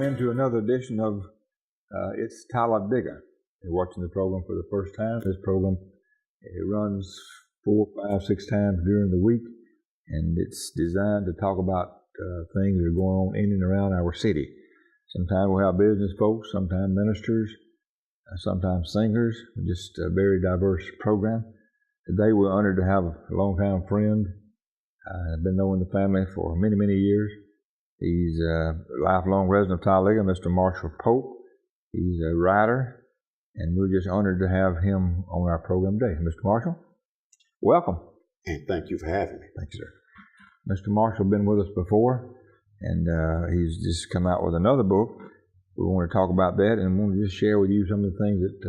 into another edition of It's Talladega. You're watching the program for the first time. This program, it runs 4, 5, 6 times during the week, and it's designed to talk about things that are going on in and around our city. Sometimes we have business folks, sometimes ministers, sometimes singers, just a very diverse program. Today we're honored to have a longtime friend. I've been knowing the family for many, many years. He's a lifelong resident of Talladega, Mr. Marshall Pope. He's a writer, and we're just honored to have him on our program today. Mr. Marshall, welcome. And thank you for having me. Thank you, sir. Mr. Marshall has been with us before, and he's just come out with another book. We want to talk about that, and we want to just share with you some of the things that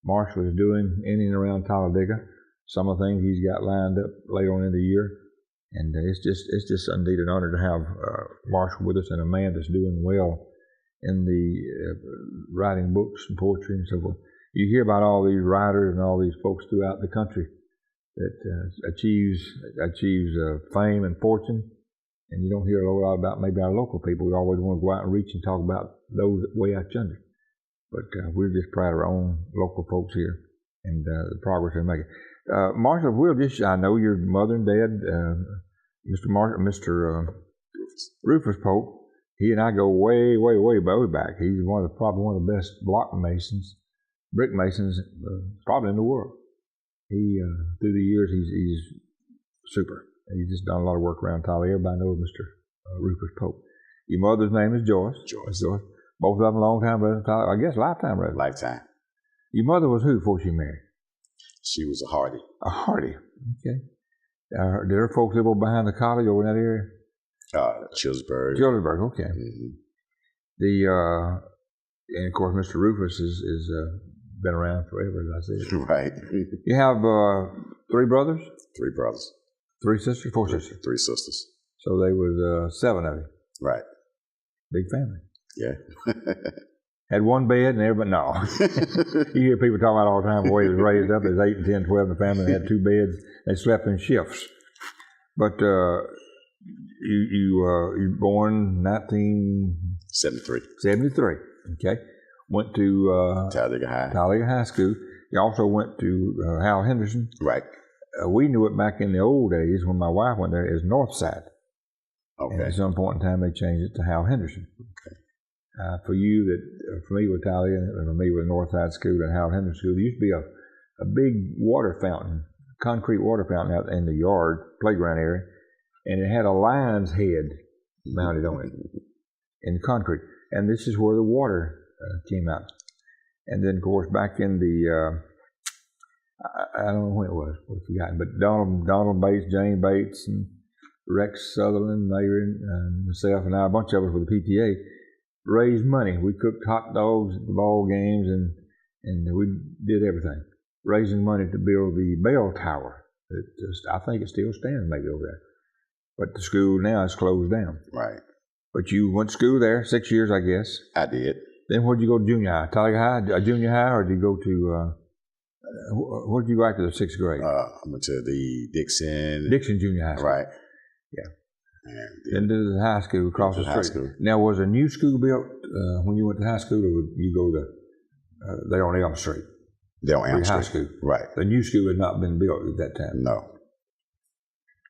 Marshall is doing in and around Talladega, some of the things he's got lined up later on in the year. And it's just indeed an honor to have Marshall with us, and a man that's doing well in the writing books and poetry and so forth. You hear about all these writers and all these folks throughout the country that achieves fame and fortune, and you don't hear a lot about maybe our local people. We always want to go out and reach and talk about those way out yonder. But we're just proud of our own local folks here and the progress they're making. Marshall, I know your mother and dad, Mr. Rufus Pope. He and I go way back. He's probably one of the best brick masons, probably in the world. He, through the years, he's super. He's just done a lot of work around Talladega. Everybody knows Mr. Rufus Pope. Your mother's name is Joyce. Joyce. Both of them long-time residents of Talladega. I guess lifetime residents. Lifetime. Your mother was who before she married? She was a Hardy. A Hardy. Okay. Did her folks live over behind the college over in that area? Childersburg. Childersburg, okay. Mm-hmm. And of course, Mr. Rufus is been around forever, as I said. Right. You have 3 brothers? 3 brothers. 3 sisters? 4 sisters? 3 sisters. So they was 7 of you. Right. Big family. Yeah. Had one bed and everybody, no. You hear people talking about all the time the way it was raised up. There's 8 and 10, 12 in the family. They had 2 beds. They slept in shifts. But you were born 1973. 73. Okay. Went to Talladega High School. You also went to Hal Henderson. Right. We knew it back in the old days when my wife went there as Northside. Okay. And at some point in time, they changed it to Hal Henderson. Okay. For you that are familiar with Talladega and familiar with Northside School and Hal Henderson School, there used to be a big water fountain, concrete water fountain out in the yard, playground area, and it had a lion's head mounted on it in concrete. And this is where the water came out. And then, of course, back in the, I don't know when it was, we've forgotten, but Donald Bates, Jane Bates, and Rex Sutherland, Mayor, and myself, and I, a bunch of us with the PTA, raised money. We cooked hot dogs at the ball games, and we did everything, raising money to build the bell tower. I think it still stands maybe over there. But the school now is closed down. Right. But you went to school there, 6 years, I guess. I did. Then where'd you go to junior high? Talladega High, junior high, or did you go to, where'd you go after the 6th grade? I went to the Dixon Junior High School. Right. Yeah. And then to the high school across the street. High school. Now, was a new school built when you went to high school, or would you go to, there on Elm Street? There on Elm Street. High school. Right. The new school had not been built at that time. No.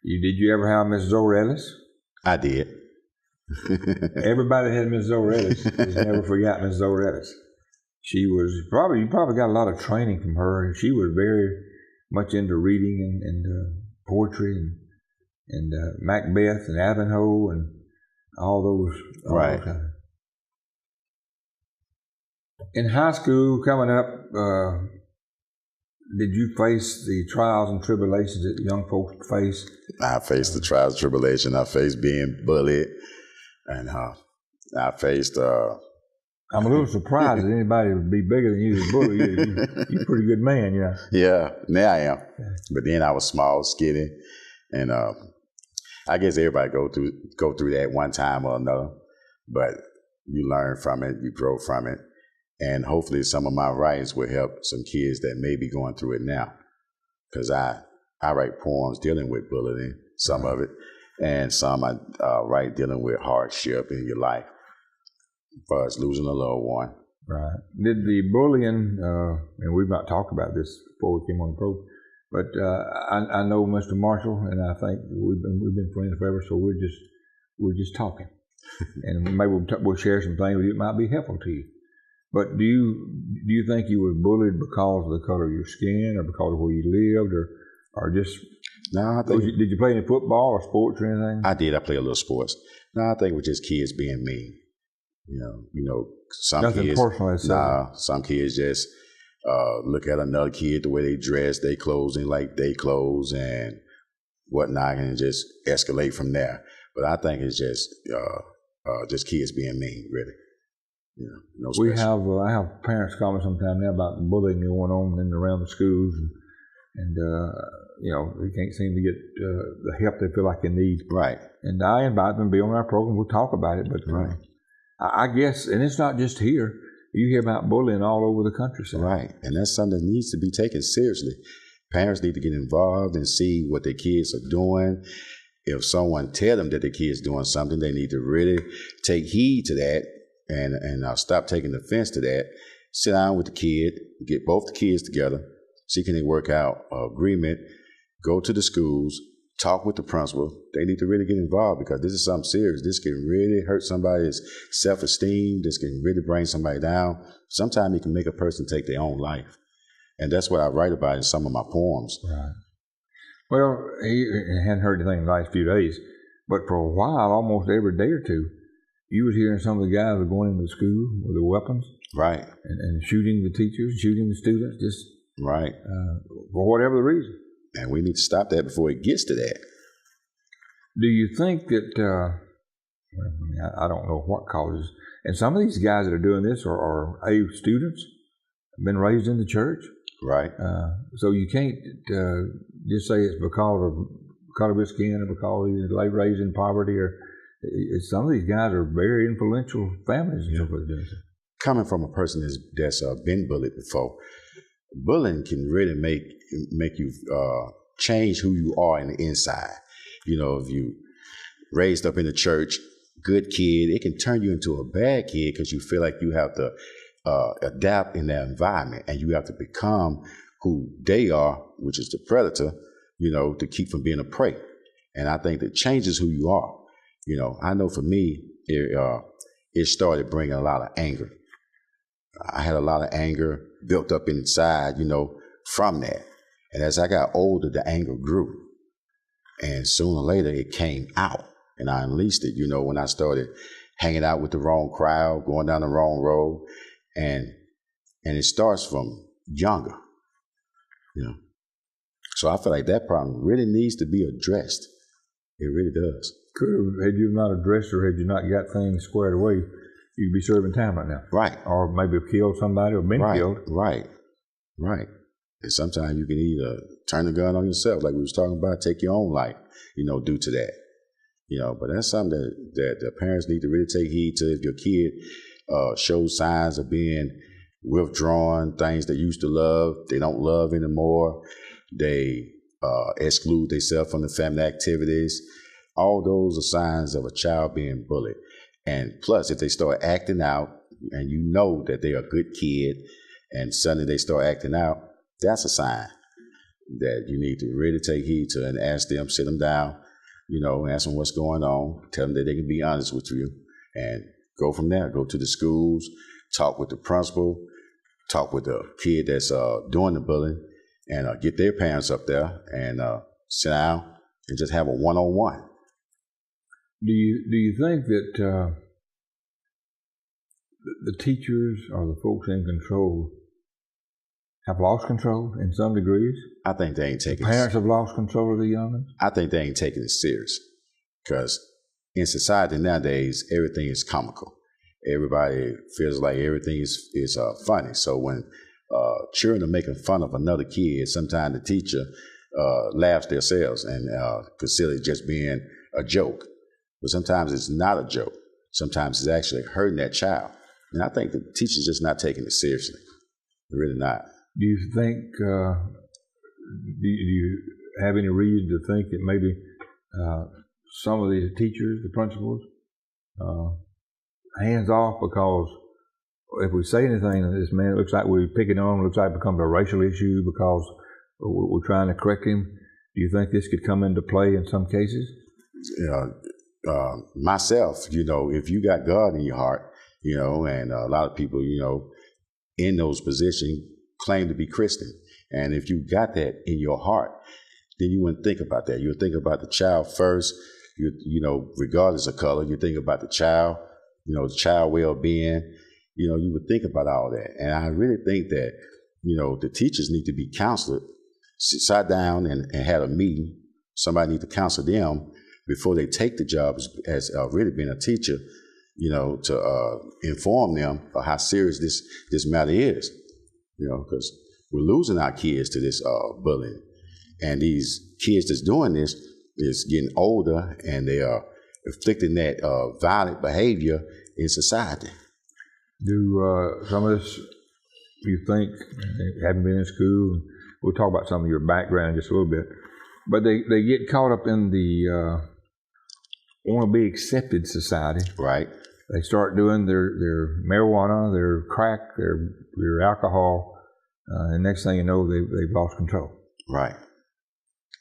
Did you ever have Mrs. O'Reilly's? I did. Everybody had Mrs. O'Reilly's. Just never forgot Mrs. O'Reilly's. She was you probably got a lot of training from her. She was very much into reading and poetry and Macbeth and Ivanhoe and all those. Right. In high school, coming up, did you face the trials and tribulations that young folks face? I faced the trials and tribulations. I faced being bullied, and I faced. I'm a little surprised that anybody would be bigger than you as a bully. You're a pretty good man, yeah. Yeah, now I am. But then I was small, skinny, and I guess everybody go through that one time or another. But you learn from it, you grow from it, and hopefully some of my writings will help some kids that may be going through it now. Because I write poems dealing with bullying, some of it, and some I write dealing with hardship in your life. far as losing a loved one. Right. Did the bullying, and we've not talked about this before we came on the program, but I know Mr. Marshall, and I think we've been friends forever, so we're just talking, and maybe we'll share some things that might be helpful to you. But do you think you were bullied because of the color of your skin, or because of where you lived, or just? No, I think. Did you play any football or sports or anything? I did. I played a little sports. No, I think it was just kids being mean. You know, some Nothing kids. Personal, some kids just look at another kid the way they dress, they clothes ain't like they clothes and whatnot, and just escalate from there. But I think it's just kids being mean, really. No special. I have parents call me sometime now about the bullying going on in and around the schools, and they can't seem to get the help they feel like they need. Right. And I invite them to be on our program. We'll talk about it. But right. I guess, and it's not just here. You hear about bullying all over the countryside. Right. And that's something that needs to be taken seriously. Parents need to get involved and see what their kids are doing. If someone tell them that their kid's doing something, they need to really take heed to that and stop taking offense to that. Sit down with the kid, get both the kids together, see can they work out an agreement, go to the schools, talk with the principal. They need to really get involved because this is something serious. This can really hurt somebody's self-esteem. This can really bring somebody down. Sometimes it can make a person take their own life. And that's what I write about in some of my poems. Right. Well, I hadn't heard anything in the last few days, but for a while, almost every day or two, you was hearing some of the guys were going into the school with the weapons. Right. And shooting the teachers, shooting the students, just right. For whatever the reason. And we need to stop that before it gets to that. Do you think that, I don't know what causes, and some of these guys that are doing this are students, been raised in the church. Right. So you can't just say it's because of his skin or because he was raised in poverty. Or some of these guys are very influential families and so forth. Coming from a person that's been bullied before, bullying can really make you change who you are in the inside. If you raised up in the church, good kid, it can turn you into a bad kid because you feel like you have to adapt in that environment and you have to become who they are, which is the predator, to keep from being a prey. And I think that changes who you are. I know for me, it started bringing a lot of anger. I had a lot of anger built up inside, from that. And as I got older, the anger grew. And sooner or later, it came out. And I unleashed it, when I started hanging out with the wrong crowd, going down the wrong road. And it starts from younger, So I feel like that problem really needs to be addressed. It really does. Had you not addressed or had you not got things squared away, you'd be serving time right now. Right. Or maybe have killed somebody or been killed. Right. And sometimes you can either turn the gun on yourself, like we was talking about, take your own life, due to that. But that's something that the parents need to really take heed to. If your kid shows signs of being withdrawn, things they used to love, they don't love anymore, they exclude themselves from the family activities, all those are signs of a child being bullied. And plus, if they start acting out and you know that they're a good kid and suddenly they start acting out, that's a sign that you need to really take heed to and ask them, sit them down, ask them what's going on, tell them that they can be honest with you and go from there. Go to the schools, talk with the principal, talk with the kid that's doing the bullying and get their parents up there and sit down and just have a one-on-one. Do you think that the teachers or the folks in control have lost control in some degrees? I think they ain't taking it. Parents have lost control of the youngins? I think they ain't taking it serious because in society nowadays, everything is comical. Everybody feels like everything is funny. So when children are making fun of another kid, sometimes the teacher laughs themselves and consider it just being a joke. But sometimes it's not a joke. Sometimes it's actually hurting that child. And I think the teacher's just not taking it seriously. They're really not. Do you think, do you have any reason to think that maybe some of the teachers, the principals, hands off because if we say anything to this man, it looks like we're picking on him, it looks like it becomes a racial issue because we're trying to correct him. Do you think this could come into play in some cases? Myself, if you got God in your heart, and a lot of people, in those positions claim to be Christian. And if you got that in your heart, then you wouldn't think about that. You would think about the child first, regardless of color. You think about the child, the child well-being. You would think about all that. And I really think that, the teachers need to be counseled, sat down and had a meeting. Somebody need to counsel them before they take the job as really being a teacher, to inform them of how serious this matter is, because we're losing our kids to this bullying. And these kids that's doing this is getting older, and they are inflicting that violent behavior in society. Do some of this, you think, having been in school, we'll talk about some of your background just a little bit, but they get caught up in the want to be accepted society. Right. They start doing their marijuana, their crack, their alcohol, and next thing you know, they've lost control. Right.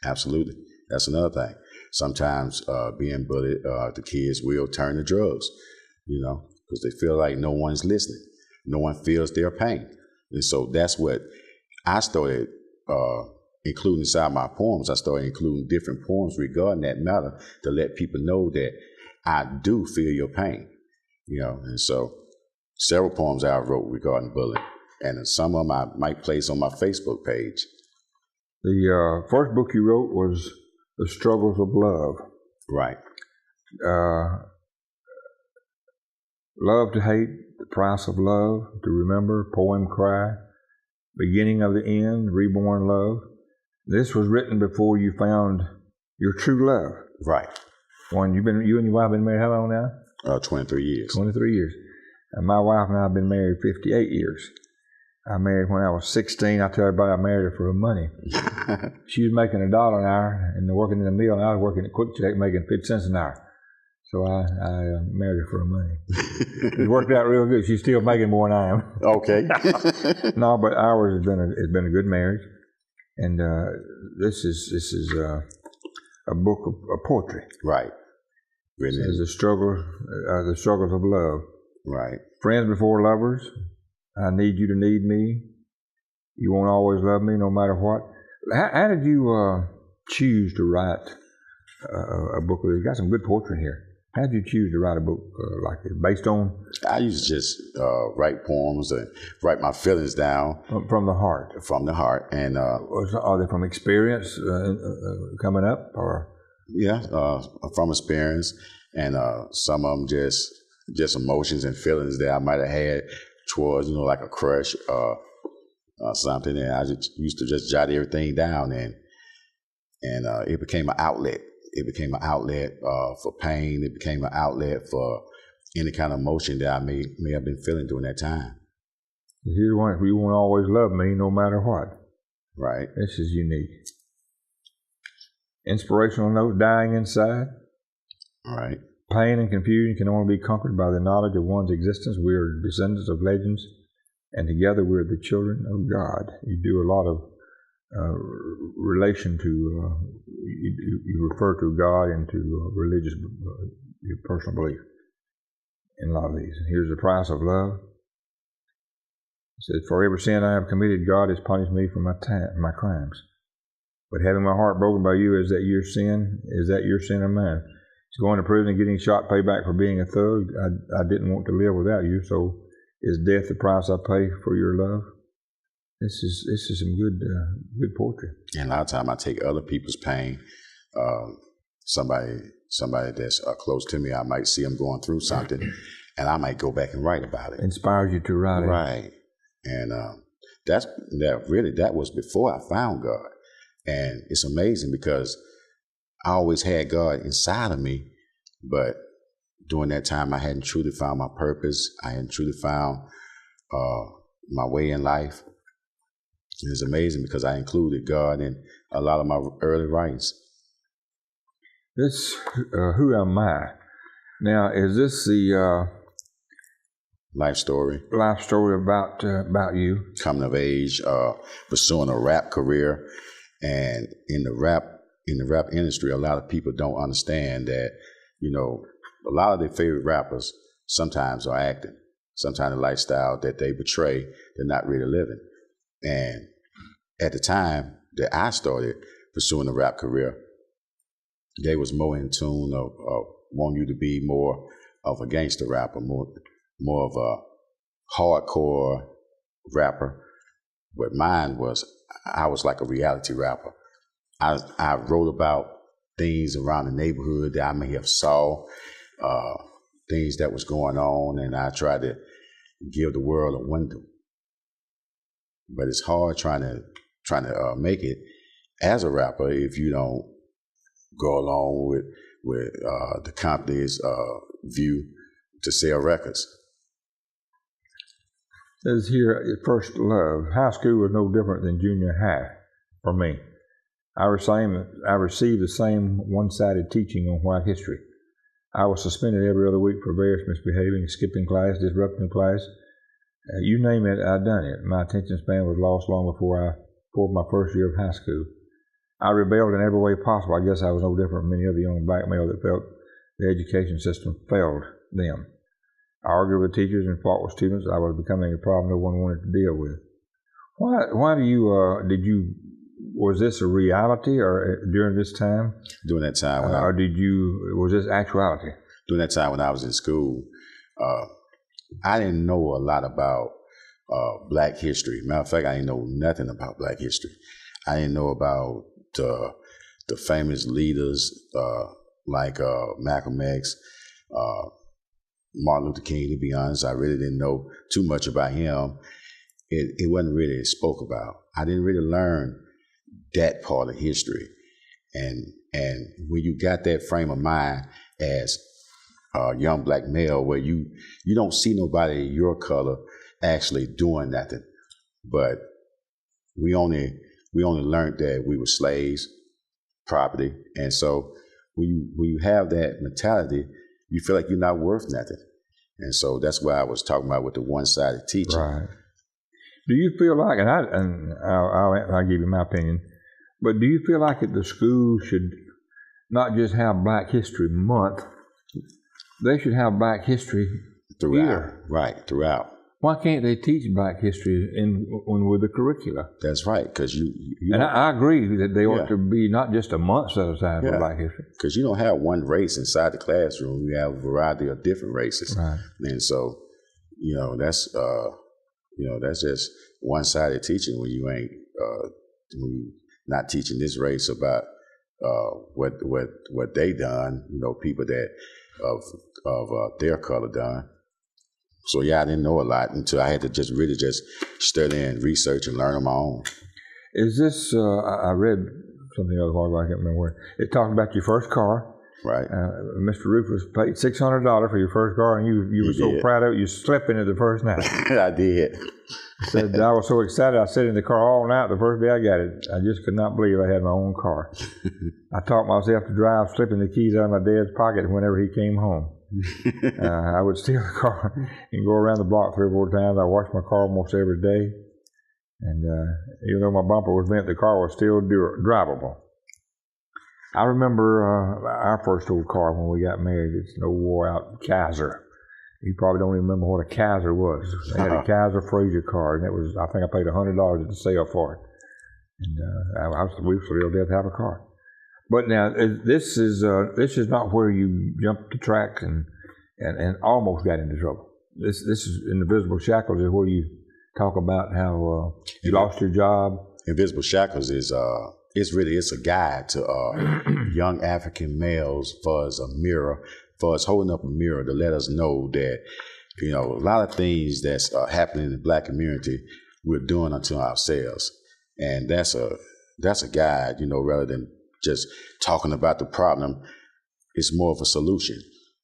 Absolutely. That's another thing. Sometimes being bullied, the kids will turn to drugs, because they feel like no one's listening. No one feels their pain. And so that's what I started including inside my poems. I started including different poems regarding that matter to let people know that I do feel your pain, And so several poems I wrote regarding bullying, and some of them I might place on my Facebook page. The first book you wrote was The Struggles of Love. Right. Love to Hate, The Price of Love, To Remember, Poem Cry, Beginning of the End, Reborn Love. This was written before you found your true love. Right. You and your wife been married how long now? 23 years. 23 years. And my wife and I have been married 58 years. I married when I was 16. I tell everybody I married her for her money. She was making $1 an hour and working in the mill, and I was working at Quick Check making 50 cents an hour. So I married her for her money. It worked out real good. She's still making more than I am. Okay. No, but ours has been a good marriage, and this is a book of poetry. Right. It says the struggles of love. Right. Friends before lovers. I need you to need me. You won't always love me, no matter what. How did you choose to write a book? You got some good poetry here. How did you choose to write a book like this? Based on? I used to just write poems and write my feelings down. From the heart? From the heart. And are they from experience coming up? Or? Yeah, from experience. And some of them just emotions and feelings that I might have had towards, like a crush or something. And I just used to just jot everything down, and it became an outlet. It became an outlet for pain. It became an outlet for any kind of emotion that I may have been feeling during that time. You won't always love me, no matter what. Right. This is unique. Inspirational note, dying inside. Right. Pain and confusion can only be conquered by the knowledge of one's existence. We are descendants of legends, and together we are the children of God. You do a lot of relation to, you refer to God and to religious, your personal belief in a lot of these. Here's the price of love. It says, for every sin I have committed, God has punished me for my crimes. But having my heart broken by you, is that your sin or mine? It's going to prison and getting shot, payback for being a thug. I didn't want to live without you, so is death the price I pay for your love? This is some good poetry. And a lot of times I take other people's pain. Somebody that's close to me, I might see them going through something, and I might go back and write about it. Inspires you to write it. Right. And that was before I found God. And it's amazing because I always had God inside of me, but during that time I hadn't truly found my purpose. I hadn't truly found my way in life. And it's amazing because I included God in a lot of my early writings. This, Who Am I? Now, is this the life story. Life story about you. Coming of age, pursuing a rap career, and in the rap industry, a lot of people don't understand that, a lot of their favorite rappers sometimes are acting. Sometimes the lifestyle that they portray, they're not really living. And at the time that I started pursuing a rap career, they was more in tune of wanting you to be more of a gangster rapper, more of a hardcore rapper. But mine was, I was like a reality rapper. I wrote about things around the neighborhood that I may have saw, things that was going on, and I tried to give the world a window. But it's hard trying to make it as a rapper if you don't go along with the company's view to sell records. It says here, first love. High school was no different than junior high for me. I received the same one-sided teaching on white history. I was suspended every other week for various misbehaving, skipping class, disrupting class. You name it, I'd done it. My attention span was lost long before my first year of high school. I rebelled in every way possible. I guess I was no different from many other young black males that felt the education system failed them. I argued with teachers and fought with students. I was becoming a problem no one wanted to deal with. Why do you, was this a reality or during this time? During that time. Was this actuality? During that time when I was in school, I didn't know a lot about black history. Matter of fact, I didn't know nothing about black history. I didn't know about the famous leaders like Malcolm X, Martin Luther King. To be honest, I really didn't know too much about him. It wasn't really spoke about. I didn't really learn that part of history. And when you got that frame of mind as a young black male, where you don't see nobody your color actually doing nothing, but we only learned that we were slaves, property, and so when you have that mentality, you feel like you're not worth nothing, and so that's why I was talking about with the one-sided teaching. Right. Do you feel like, and I'll give you my opinion, but do you feel like the school should not just have Black History Month, they should have Black History year? Right, throughout. Why can't they teach Black history with the curricula? That's right, because you and I agree that they ought to be not just a month set aside for Black history. Because you don't have one race inside the classroom; you have a variety of different races, right? And so, that's just one-sided teaching when you ain't when you not teaching this race about what they done. People that of their color done. So I didn't know a lot until I had to just really study and research and learn on my own. Is this? I read something the other while ago. I can't remember where. It talked about your first car. Right. Mr. Rufus paid $600 for your first car, and you were so proud of it. You slept in it the first night. I did. Said I was so excited. I sat in the car all night. The first day I got it, I just could not believe I had my own car. I taught myself to drive, slipping the keys out of my dad's pocket whenever he came home. I would steal the car and go around the block 3 or 4 times. I washed my car almost every day, and even though my bumper was bent, the car was still drivable. I remember our first old car when we got married. It's an old wore-out Kaiser. You probably don't even remember what a Kaiser was. They had a Kaiser Frazier car, and I think I paid $100 at the sale for it. And we were thrilled to have a car. But now this is not where you jumped the track and almost got into trouble. This is Invisible Shackles is where you talk about how you lost your job. Invisible Shackles is it's a guide to young African males for us holding up a mirror to let us know that a lot of things that's happening in the black community we're doing unto ourselves, and that's a guide, rather than just talking about the problem. It's more of a solution,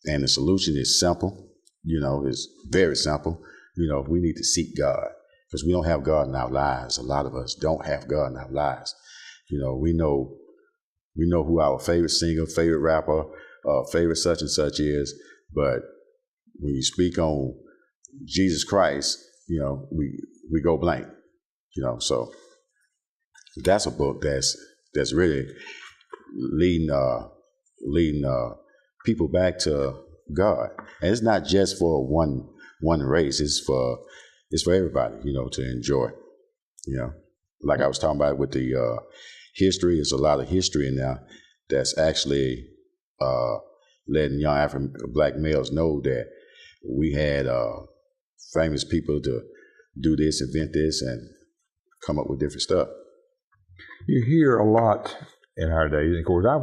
and the solution is simple. It's very simple. We need to seek God because we don't have God in our lives. A lot of us don't have God in our lives. We know who our favorite singer, favorite rapper, favorite such and such is, but when you speak on Jesus Christ, we go blank, so that's a book that's really leading people back to God. And it's not just for one race, it's for everybody, to enjoy. Like I was talking about with the history, there's a lot of history in there that's actually letting young African black males know that we had famous people to do this, invent this, and come up with different stuff. You hear a lot in our days. Of course, I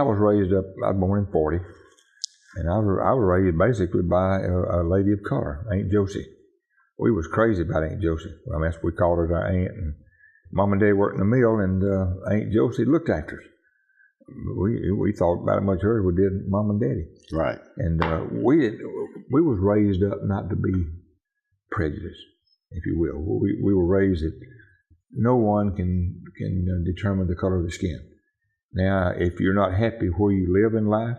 was raised up. I was born in '40, and I was raised basically by a lady of color, Aunt Josie. We was crazy about Aunt Josie. I mean, we called her our aunt, and Mom and Dad worked in the mill, and Aunt Josie looked after us. We thought about as much her as we did Mom and Daddy. Right. And we was raised up not to be prejudiced, if you will. We were raised that no one can determine the color of the skin. Now, if you're not happy where you live in life,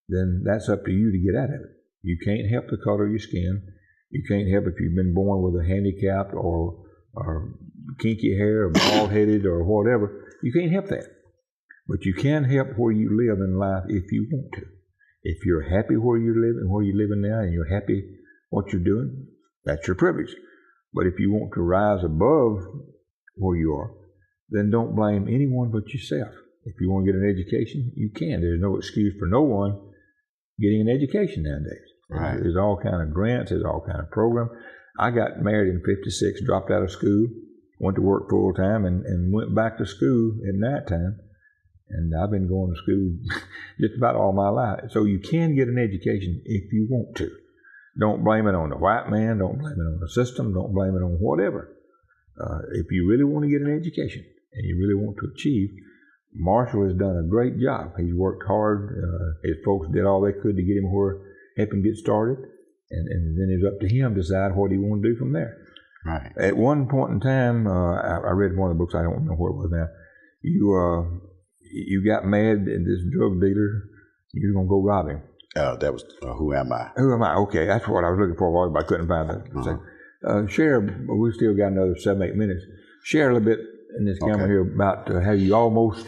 then that's up to you to get out of it. You can't help the color of your skin. You can't help if you've been born with a handicap or kinky hair or bald-headed or whatever. You can't help that. But you can help where you live in life if you want to. If you're happy where you live and where you're living now and you're happy what you're doing, that's your privilege. But if you want to rise above where you are, then don't blame anyone but yourself. If you want to get an education, you can. There's no excuse for no one getting an education nowadays. Right. There's all kind of grants, there's all kind of programs. I got married in '56, dropped out of school, went to work full time, and went back to school at night time. And I've been going to school just about all my life. So you can get an education if you want to. Don't blame it on the white man. Don't blame it on the system. Don't blame it on whatever. If you really want to get an education and you really want to achieve, Marshall has done a great job. He's worked hard. His folks did all they could to get him help him get started. And then it's up to him to decide what he want to do from there. Right. At one point in time, I read one of the books, I don't remember where it was now, you got mad at this drug dealer, you were going to go rob him. That was Who Am I? Who Am I? Okay, that's what I was looking for, but I couldn't find it. So, share, we still got another 7-8 minutes. Share a little bit in this camera here about how you almost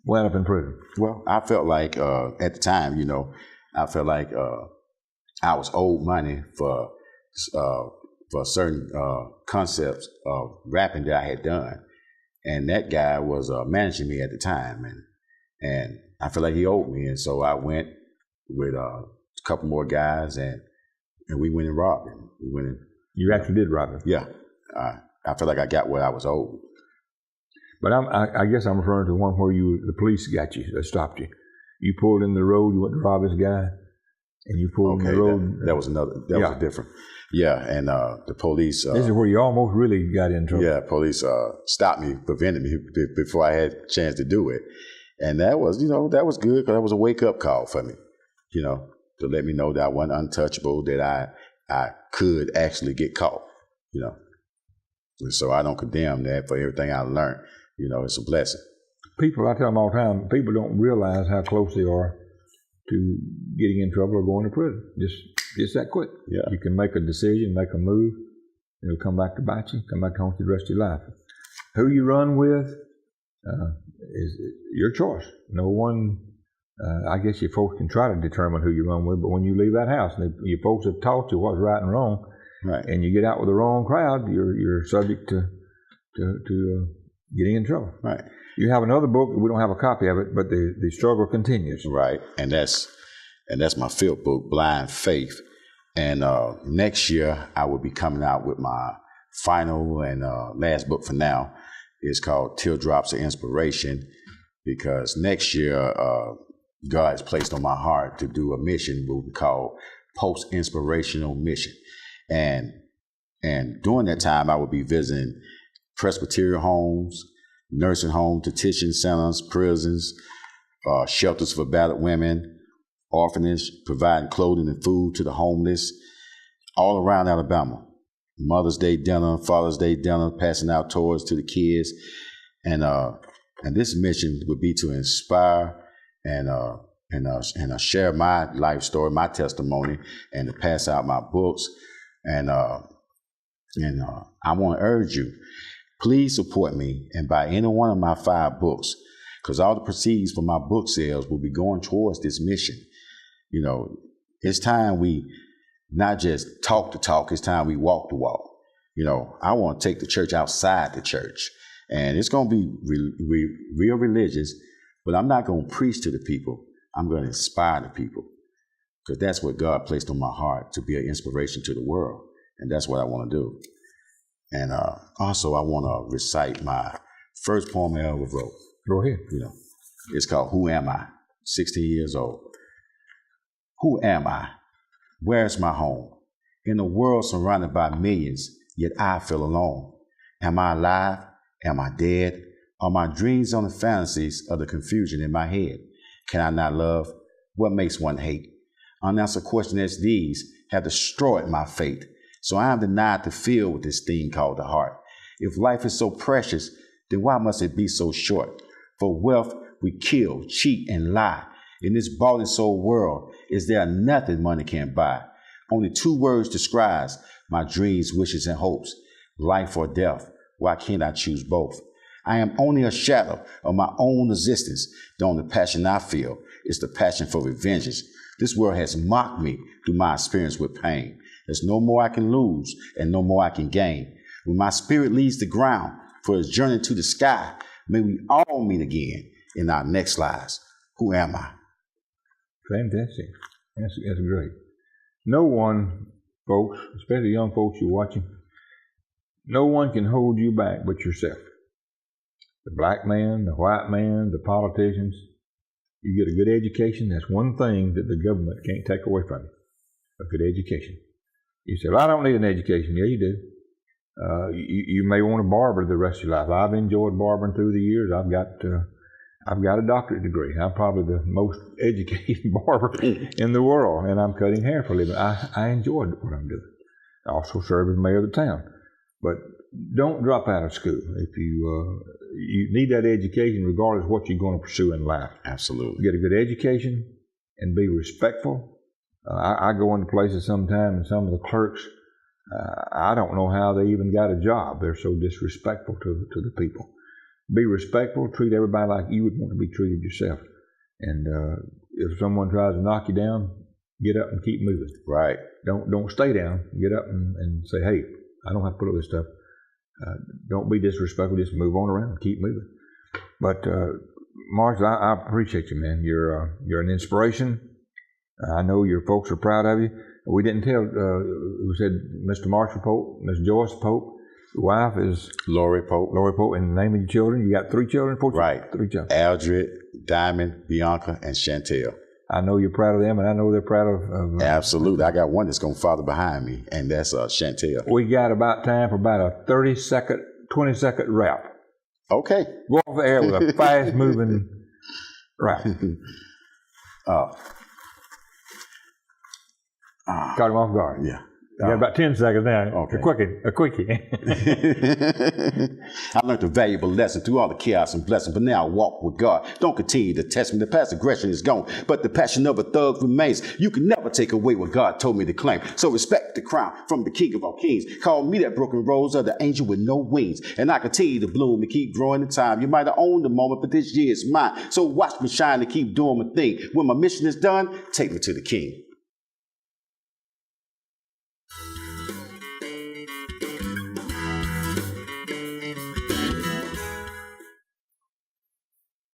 wound up in prison. Well, I felt like at the time, I felt like I was owed money for certain concepts of rapping that I had done. And that guy was managing me at the time, and I felt like he owed me, and so I went with a couple more guys, and we went and robbed him. You actually did rob him? Yeah, I felt like I got what I was owed. But I guess I'm referring to one where the police got you, they stopped you. You pulled in the road, you went to rob this guy, and you pulled in the road. That was another. That was a different. Yeah, and the police. This is where you almost really got in trouble. Yeah, police stopped me, prevented me before I had a chance to do it, and that was, that was good because that was a wake up call for me, to let me know that I wasn't untouchable, that I could actually get caught, So I don't condemn that for everything I learned. It's a blessing. People, I tell them all the time, people don't realize how close they are to getting in trouble or going to prison. Just that quick. Yeah. You can make a decision, make a move, and it'll come back to bite you, come back home to the rest of your life. Who you run with is your choice. No one, I guess your folks can try to determine who you run with, but when you leave that house, and your folks have taught you what's right and wrong, right, and you get out with the wrong crowd, you're subject to getting in trouble. Right. You have another book, we don't have a copy of it, but the struggle continues. Right, and that's my 5th book, Blind Faith. And next year, I will be coming out with my final and last book for now. It's called Teardrops of Inspiration, because next year, God has placed on my heart to do a mission what we call Post-Inspirational Mission. And during that time, I will be visiting Presbyterian homes, nursing homes, detention centers, prisons, shelters for battered women, orphanage, providing clothing and food to the homeless, all around Alabama. Mother's Day dinner, Father's Day dinner, passing out toys to the kids. And this mission would be to inspire and and share my life story, my testimony, and to pass out my books. And I want to urge you, please support me and buy any one of my 5 books, because all the proceeds from my book sales will be going towards this mission. You know, it's time we not just talk the talk, it's time we walk the walk. You know, I want to take the church outside the church. And it's going to be real religious, but I'm not going to preach to the people. I'm going to inspire the people, because that's what God placed on my heart, to be an inspiration to the world. And that's what I want to do. And also, I want to recite my first poem I ever wrote. Go ahead. You know, it's called Who Am I? 16 years old. Who am I? Where's my home? In a world surrounded by millions, yet I feel alone. Am I alive? Am I dead? Are my dreams only fantasies of the confusion in my head? Can I not love? What makes one hate? Unanswered questions as these have destroyed my fate. So I am denied to feel with this thing called the heart. If life is so precious, then why must it be so short? For wealth, we kill, cheat, and lie. In this bought and sold world, is there nothing money can't buy? Only 2 words describes my dreams, wishes, and hopes. Life or death. Why can't I choose both? I am only a shadow of my own existence. The only passion I feel is the passion for revengeance. This world has mocked me through my experience with pain. There's no more I can lose and no more I can gain. When my spirit leaves the ground for its journey to the sky, may we all meet again in our next lives. Who am I? Fantastic. That's great. No one, folks, especially young folks you're watching, no one can hold you back but yourself. The black man, the white man, the politicians. You get a good education, that's one thing that the government can't take away from you. A good education. You say, well, I don't need an education. Yeah, you do. You may want to barber the rest of your life. I've enjoyed barbering through the years. I've got a doctorate degree. I'm probably the most educated barber in the world, and I'm cutting hair for a living. I enjoyed what I'm doing. I also serve as mayor of the town. But don't drop out of school. If you need that education regardless of what you're going to pursue in life. Absolutely. Get a good education and be respectful. I go into places sometimes, and some of the clerks, I don't know how they even got a job. They're so disrespectful to the people. Be respectful. Treat everybody like you would want to be treated yourself. And if someone tries to knock you down, get up and keep moving. Right. Don't stay down. Get up and say, hey, I don't have to put up with this stuff. Don't be disrespectful. Just move on around and keep moving. But Marshall, I appreciate you, man. You're an inspiration. I know your folks are proud of you. We didn't tell. We said Mr. Marshall Pope, Miss Joyce Pope. Your wife is Lori Pope. Lori Pope. And the name of your children? You got 3 children? 4 children? Right. 3 children. Aldred, Diamond, Bianca, and Chantel. I know you're proud of them, and I know they're proud of Absolutely. I got one that's going to follow behind me, and that's Chantel. We got about time for about a 30-second, 20-second rap. Okay. Go off the air with a fast-moving rap. Caught him off guard. Yeah. You got about 10 seconds now. Okay. A quickie. I learned a valuable lesson through all the chaos and blessing, but now I walk with God. Don't continue to test me. The past aggression is gone, but the passion of a thug remains. You can never take away what God told me to claim. So respect the crown from the King of all kings. Call me that broken rose of the angel with no wings. And I continue to bloom and keep growing in time. You might have owned the moment, but this year is mine. So watch me shine and keep doing my thing. When my mission is done, take me to the King.